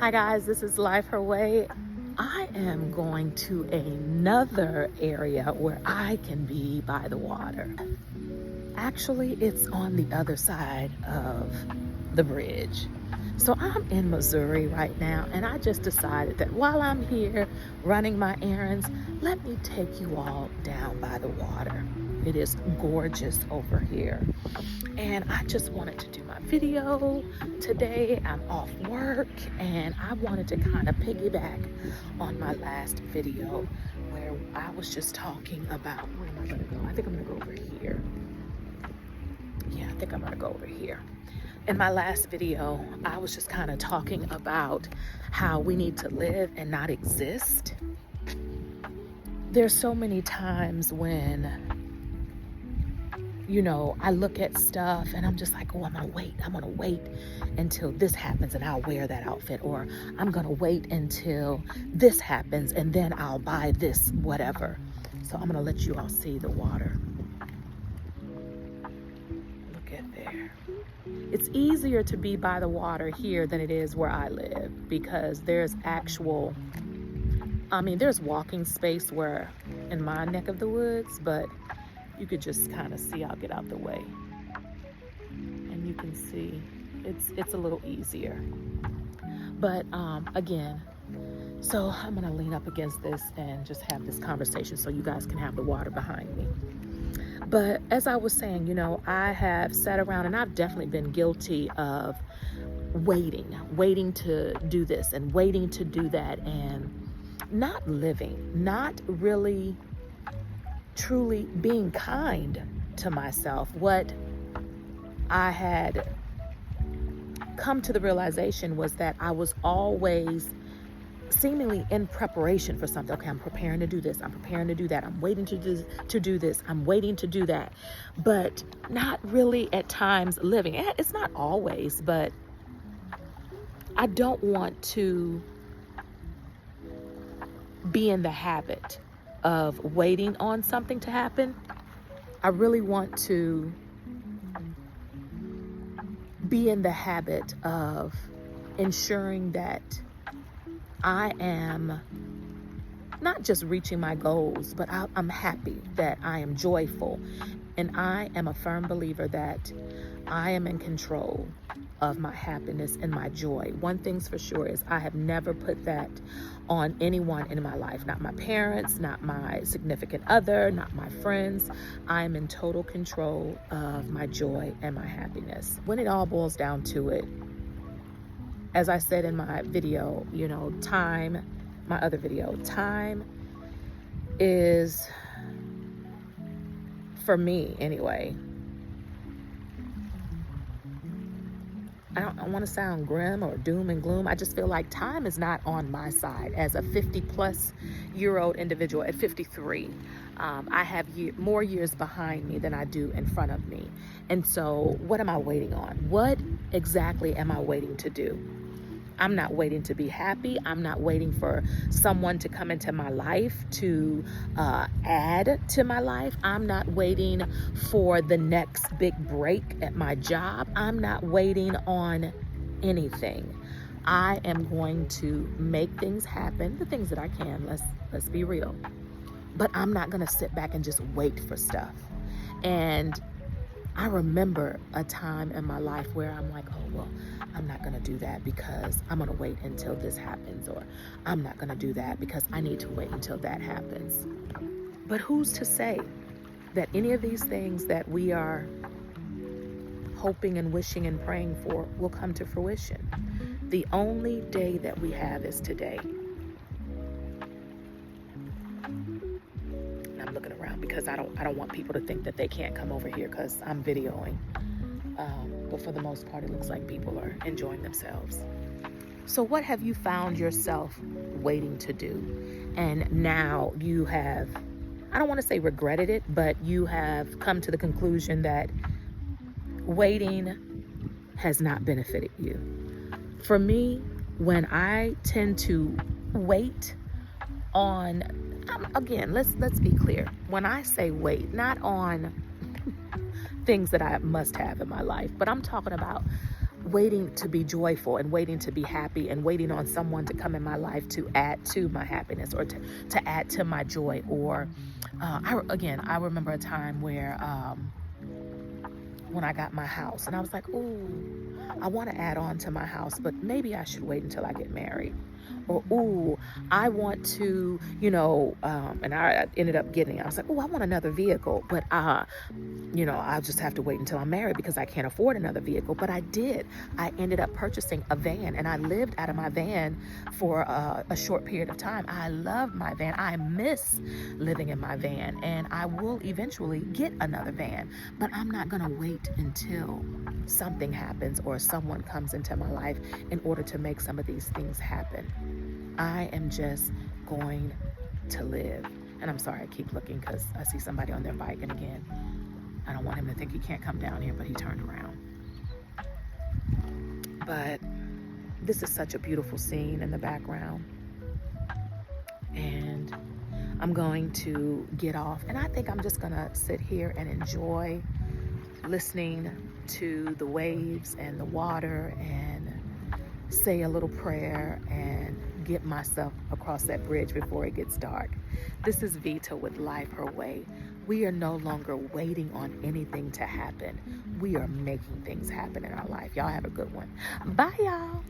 Hi guys, this is Life Her Way. I am going to another area where I can be by the water. Actually, it's on the other side of the bridge. So I'm in Missouri right now, and I just decided that while I'm here running my errands, let me take you all down by the water. It is gorgeous over here. And I just wanted to do my video today. I'm off work, and I wanted to kind of piggyback on my last video where I was just talking about, where am I gonna go? I think I'm gonna go over here. Yeah, I think I'm gonna go over here. In my last video, I was just kind of talking about how we need to live and not exist. There's so many times when, I look at stuff and I'm just like, oh, I'm gonna wait until this happens and I'll wear that outfit, or I'm gonna wait until this happens and then I'll buy this, whatever. So I'm gonna let you all see the water. Look at there. It's easier to be by the water here than it is where I live, because there's there's walking space where in my neck of the woods, but you could just kind of see, I'll get out the way, and you can see it's a little easier. But again, so I'm gonna lean up against this and just have this conversation so you guys can have the water behind me. But as I was saying, I have sat around and I've definitely been guilty of waiting to do this and waiting to do that, and not living, not really truly being kind to myself. What I had come to the realization was that I was always seemingly in preparation for something. Okay, I'm preparing to do this, I'm preparing to do that, I'm waiting to do this, I'm waiting to do that, but not really at times living. It's not always, but I don't want to be in the habit of waiting on something to happen. I really want to be in the habit of ensuring that I am not just reaching my goals, but I'm happy, that I am joyful. And I am a firm believer that I am in control of my happiness and my joy. One thing's for sure is I have never put that on anyone in my life, not my parents, not my significant other, not my friends. I am in total control of my joy and my happiness. When it all boils down to it, as I said in my video, my other video, time is, for me anyway, I don't want to sound grim or doom and gloom. I just feel like time is not on my side. As a 50-plus-year-old individual at 53, I have more years behind me than I do in front of me. And so what am I waiting on? What exactly am I waiting to do? I'm not waiting to be happy. I'm not waiting for someone to come into my life to add to my life. I'm not waiting for the next big break at my job. I'm not waiting on anything. I am going to make things happen, the things that I can, let's be real. But I'm not gonna sit back and just wait for stuff. And I remember a time in my life where I'm like, oh, well, I'm not gonna do that because I'm gonna wait until this happens, or I'm not gonna do that because I need to wait until that happens. But who's to say that any of these things that we are hoping and wishing and praying for will come to fruition? The only day that we have is today. I'm looking around because I don't want people to think that they can't come over here because I'm videoing. But for the most part, it looks like people are enjoying themselves. So what have you found yourself waiting to do? And now you have, I don't want to say regretted it, but you have come to the conclusion that waiting has not benefited you. For me, when I tend to wait on, again, let's be clear. When I say wait, not on things that I must have in my life, but I'm talking about waiting to be joyful and waiting to be happy and waiting on someone to come in my life to add to my happiness or to add to my joy. Or I remember a time where when I got my house and I was like, ooh, I want to add on to my house, but maybe I should wait until I get married. Or, ooh, I want to, and I ended up getting, I was like, ooh, I want another vehicle, but I'll just have to wait until I'm married because I can't afford another vehicle. But I did. I ended up purchasing a van, and I lived out of my van for a short period of time. I loved my van. I miss living in my van, and I will eventually get another van, but I'm not going to wait until something happens or someone comes into my life in order to make some of these things happen. I am just going to live. And I'm sorry, I keep looking because I see somebody on their bike, and again, I don't want him to think he can't come down here, but he turned around. But this is such a beautiful scene in the background. And I'm going to get off, and I think I'm just going to sit here and enjoy listening to the waves and the water and say a little prayer and get myself across that bridge before it gets dark. This is Vita with Life Her Way. We are no longer waiting on anything to happen. We are making things happen in our life. Y'all have a good one. Bye, y'all.